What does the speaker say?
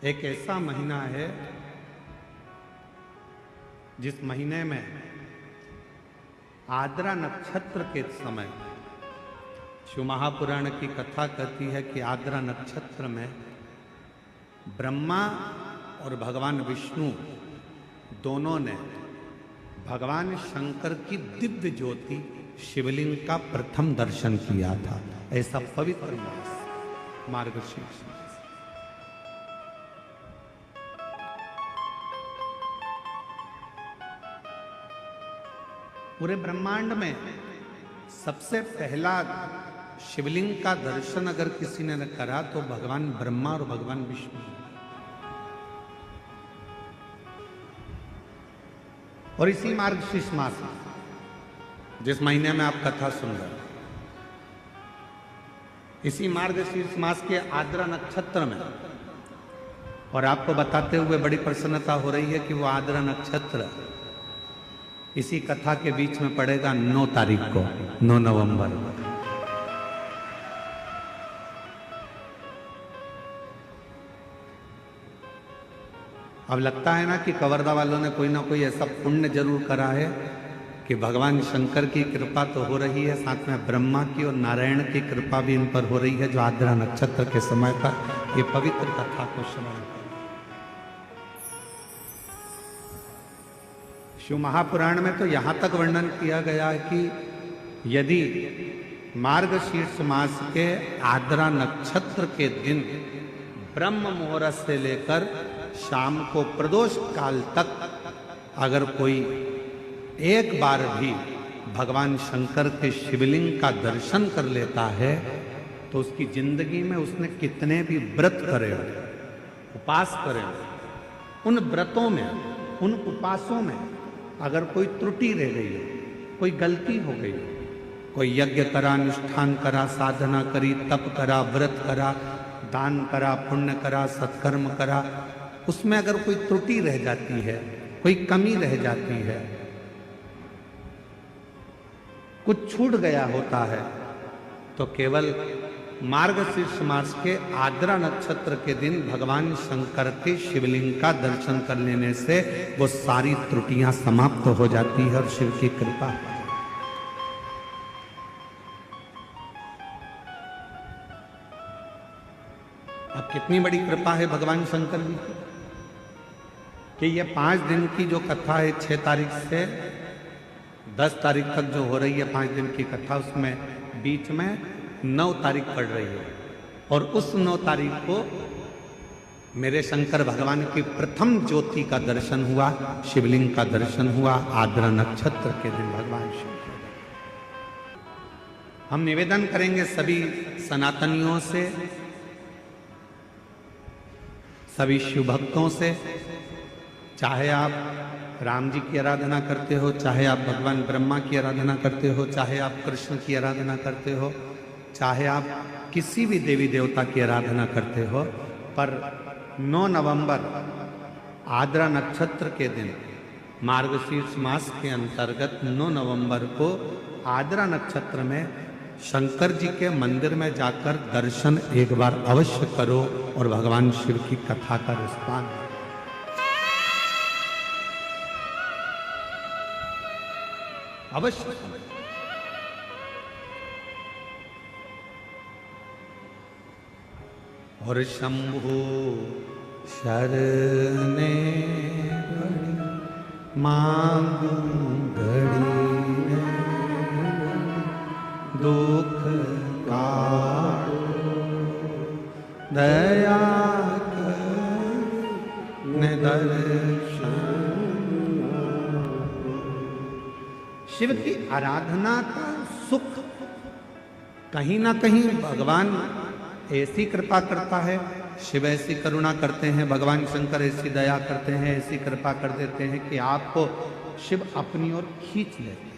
एक ऐसा महीना है जिस महीने में आद्रा नक्षत्र के समय शिव महापुराण की कथा कहती है कि आद्रा नक्षत्र में ब्रह्मा और भगवान विष्णु दोनों ने भगवान शंकर की दिव्य ज्योति शिवलिंग का प्रथम दर्शन किया था। ऐसा पवित्र मास मार्गशीर्ष मास। पूरे ब्रह्मांड में सबसे पहला शिवलिंग का दर्शन अगर किसी ने करा तो भगवान ब्रह्मा और भगवान विष्णु। और इसी मार्गशीर्ष मास जिस महीने में आप कथा सुन रहे हैं, इसी मार्गशीर्ष मास के आद्रा नक्षत्र में, और आपको बताते हुए बड़ी प्रसन्नता हो रही है कि वो आद्रा नक्षत्र इसी कथा के बीच में पड़ेगा 9 तारीख को, 9 नवंबर। अब लगता है ना कि कवर्धा वालों ने कोई ना कोई ऐसा पुण्य जरूर करा है कि भगवान शंकर की कृपा तो हो रही है, साथ में ब्रह्मा की और नारायण की कृपा भी इन पर हो रही है, जो आद्रा नक्षत्र के समय पर ये पवित्र कथा को श्रवण कर। शिव महापुराण में तो यहां तक वर्णन किया गया है कि यदि मार्गशीर्ष मास के आद्रा नक्षत्र के दिन ब्रह्म मुहूर्त से लेकर शाम को प्रदोष काल तक अगर कोई एक बार भी भगवान शंकर के शिवलिंग का दर्शन कर लेता है तो उसकी जिंदगी में उसने कितने भी व्रत करे, उपास करे, उन व्रतों में, उन उपासों में अगर कोई त्रुटि रह गई हो, कोई गलती हो गई, कोई यज्ञ करा, अनुष्ठान करा, साधना करी, तप करा, व्रत करा, दान करा, पुण्य करा, सत्कर्म करा, उसमें अगर कोई त्रुटि रह जाती है, कोई कमी रह जाती है, कुछ छूट गया होता है, तो केवल मार्गशीर्ष मास के आद्रा नक्षत्र के दिन भगवान शंकर के शिवलिंग का दर्शन कर लेने से वो सारी त्रुटियां समाप्त हो जाती है और शिव की कृपा। अब कितनी बड़ी कृपा है भगवान शंकर जी की कि ये 5 दिन की जो कथा है, 6 तारीख से 10 तारीख तक जो हो रही है 5 दिन की कथा, उसमें बीच में 9 तारीख पड़ रही है, और उस 9 तारीख को मेरे शंकर भगवान की प्रथम ज्योति का दर्शन हुआ, शिवलिंग का दर्शन हुआ आद्रा नक्षत्र के दिन भगवान शंकर। हम निवेदन करेंगे सभी सनातनियों से, सभी शिव भक्तों से, चाहे आप राम जी की आराधना करते हो, चाहे आप भगवान ब्रह्मा की आराधना करते हो, चाहे आप कृष्ण की आराधना करते हो, चाहे आप किसी भी देवी देवता की आराधना करते हो, पर 9 नवंबर आद्रा नक्षत्र के दिन मार्गशीर्ष मास के अंतर्गत 9 नवंबर को आद्रा नक्षत्र में शंकर जी के मंदिर में जाकर दर्शन एक बार अवश्य करो और भगवान शिव की कथा का रसपान अवश्य। और शंभु शरणे मांगू घड़ी दुख काटो दया कर दर्शन। शिव की आराधना का सुख कहीं ना कहीं भगवान ऐसी कृपा करता है, शिव ऐसी करुणा करते हैं, भगवान शंकर ऐसी दया करते हैं, ऐसी कृपा कर देते हैं कि आपको शिव अपनी ओर खींच लेते हैं।